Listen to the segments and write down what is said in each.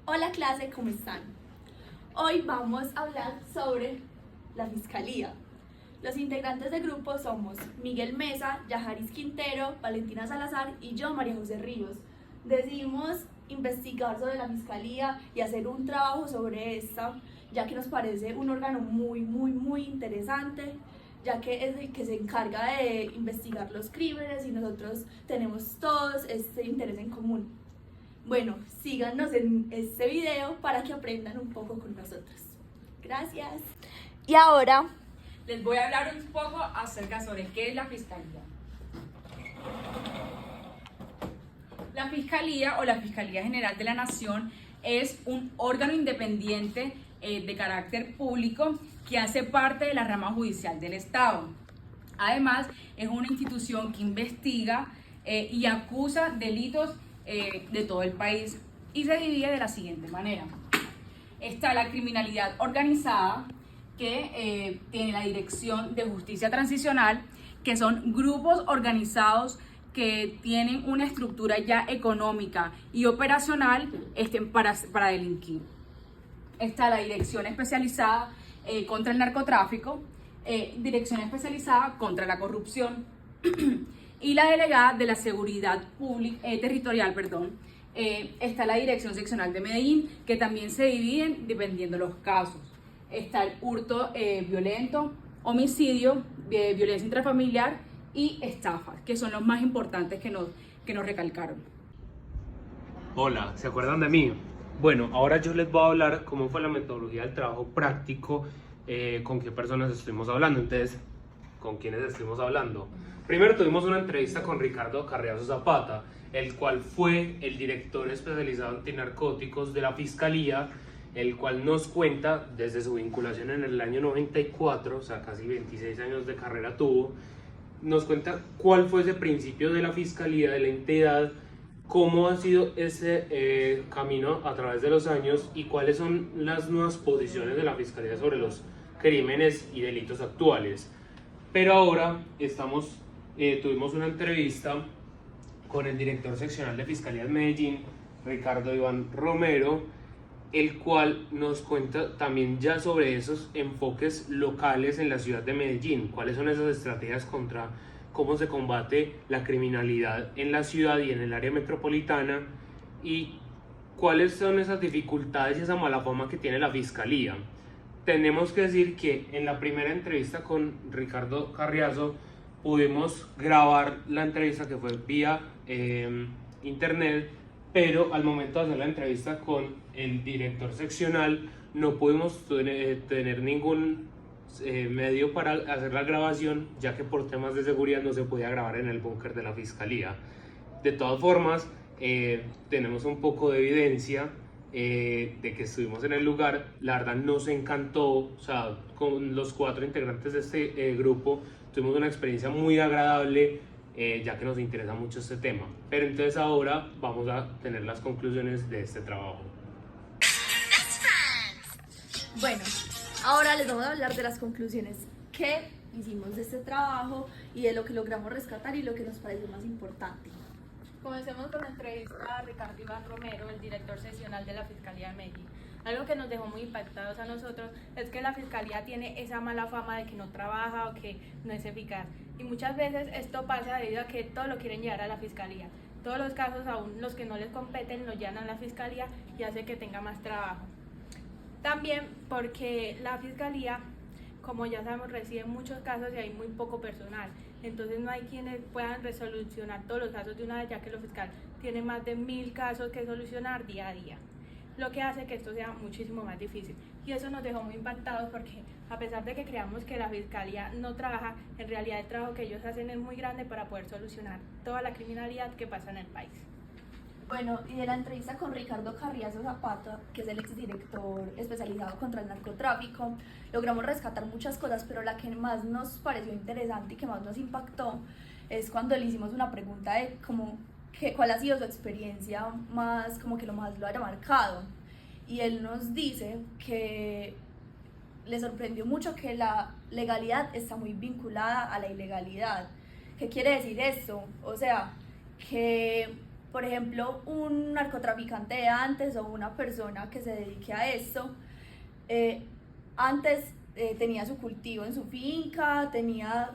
Hola clase, ¿cómo están? Hoy vamos a hablar sobre la Fiscalía. Los integrantes del grupo somos Miguel Mesa, Yajaris Quintero, Valentina Salazar y yo, María José Ríos. Decidimos investigar sobre la Fiscalía y hacer un trabajo sobre esta, ya que nos parece un órgano muy interesante, ya que es el que se encarga de investigar los crímenes y nosotros tenemos todos este interés en común. Bueno, síganos en este video para que aprendan un poco con nosotros. Gracias. Y ahora les voy a hablar un poco acerca sobre qué es la Fiscalía. La Fiscalía o la Fiscalía General de la Nación es un órgano independiente de carácter público que hace parte de la rama judicial del Estado. Además, es una institución que investiga y acusa delitos de todo el país y se divide de la siguiente manera. Está la criminalidad organizada, que tiene la Dirección de Justicia Transicional, que son grupos organizados que tienen una estructura ya económica y operacional para delinquir. Está la Dirección Especializada contra el Narcotráfico, Dirección Especializada contra la Corrupción y la Delegada de la Seguridad Territorial, está la Dirección Seccional de Medellín, que también se dividen dependiendo de los casos. Está el hurto violento, homicidio, violencia intrafamiliar y estafa, que son los más importantes que nos recalcaron. Hola, ¿se acuerdan de mí? Bueno, ahora yo les voy a hablar cómo fue la metodología del trabajo práctico, con qué personas estuvimos hablando. Entonces, ¿con quiénes estuvimos hablando? Primero tuvimos una entrevista con Ricardo Carriazo Zapata, el cual fue el director especializado en antinarcóticos de la Fiscalía, el cual nos cuenta desde su vinculación en el año 94, o sea, casi 26 años de carrera tuvo, nos cuenta cuál fue ese principio de la Fiscalía, de la entidad, cómo ha sido ese camino a través de los años y cuáles son las nuevas posiciones de la Fiscalía sobre los crímenes y delitos actuales. Pero ahora tuvimos una entrevista con el director seccional de Fiscalía de Medellín, Ricardo Iván Romero, el cual nos cuenta también ya sobre esos enfoques locales en la ciudad de Medellín, cuáles son esas estrategias contra cómo se combate la criminalidad en la ciudad y en el área metropolitana y cuáles son esas dificultades y esa mala fama que tiene la Fiscalía. Tenemos que decir que en la primera entrevista con Ricardo Carriazo pudimos grabar la entrevista que fue vía internet, pero al momento de hacer la entrevista con el director seccional no pudimos tener ningún medio para hacer la grabación, ya que por temas de seguridad no se podía grabar en el búnker de la Fiscalía. De todas formas, tenemos un poco de evidencia de que estuvimos en el lugar. La verdad nos encantó, o sea, con los 4 integrantes de este grupo tuvimos una experiencia muy agradable, ya que nos interesa mucho este tema. Pero entonces ahora vamos a tener las conclusiones de este trabajo. Bueno, ahora les vamos a hablar de las conclusiones que hicimos de este trabajo y de lo que logramos rescatar y lo que nos pareció más importante. Comencemos con la entrevista a Ricardo Iván Romero, el director seccional de la Fiscalía de Medellín. Algo que nos dejó muy impactados a nosotros es que la Fiscalía tiene esa mala fama de que no trabaja o que no es eficaz. Y muchas veces esto pasa debido a que todo lo quieren llevar a la Fiscalía. Todos los casos, aún los que no les competen, lo llevan a la Fiscalía y hace que tenga más trabajo. También porque la Fiscalía, como ya sabemos, recibe muchos casos y hay muy poco personal. Entonces no hay quienes puedan resolucionar todos los casos de una vez, ya que los fiscales tienen más de 1000 casos que solucionar día a día, lo que hace que esto sea muchísimo más difícil. Y eso nos dejó muy impactados porque a pesar de que creamos que la Fiscalía no trabaja, en realidad el trabajo que ellos hacen es muy grande para poder solucionar toda la criminalidad que pasa en el país. Bueno, y de la entrevista con Ricardo Carriazo Zapata, que es el exdirector especializado contra el narcotráfico, logramos rescatar muchas cosas, pero la que más nos pareció interesante y que más nos impactó es cuando le hicimos una pregunta de cuál ha sido su experiencia más, como que lo más lo haya marcado. Y él nos dice que le sorprendió mucho que la legalidad está muy vinculada a la ilegalidad. ¿Qué quiere decir esto? O sea, que por ejemplo, un narcotraficante de antes o una persona que se dedique a esto, antes tenía su cultivo en su finca,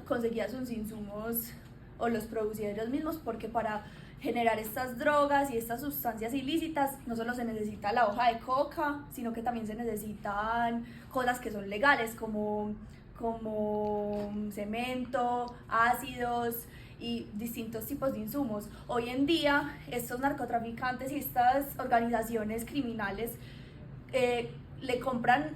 conseguía sus insumos o los producía ellos mismos, porque para generar estas drogas y estas sustancias ilícitas no solo se necesita la hoja de coca, sino que también se necesitan cosas que son legales como cemento, ácidos y distintos tipos de insumos. Hoy en día estos narcotraficantes y estas organizaciones criminales le compran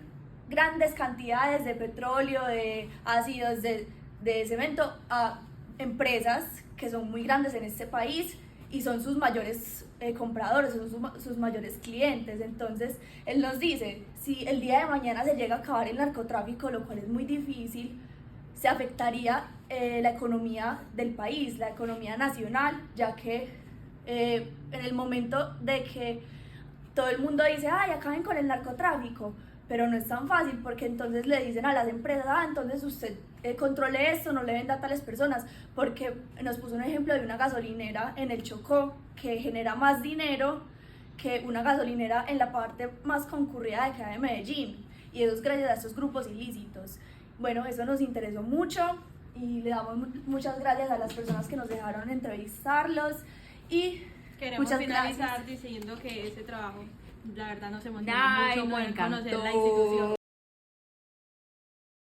grandes cantidades de petróleo, de ácidos, de cemento a empresas que son muy grandes en este país y son sus mayores compradores, son sus mayores clientes. Entonces él nos dice, si el día de mañana se llega a acabar el narcotráfico, lo cual es muy difícil, se afectaría la economía del país, la economía nacional, ya que en el momento de que todo el mundo dice, ay, acaben con el narcotráfico, pero no es tan fácil, porque entonces le dicen a las empresas, entonces usted controle esto, no le venda a tales personas, porque nos puso un ejemplo de una gasolinera en el Chocó que genera más dinero que una gasolinera en la parte más concurrida de acá de Medellín, y eso es gracias a estos grupos ilícitos. Bueno, eso nos interesó mucho y le damos muchas gracias a las personas que nos dejaron entrevistarlos y Queremos muchas finalizar gracias. diciendo que ese trabajo, la verdad, nos emociona Ay, mucho nos poder conocer la encantó. institución.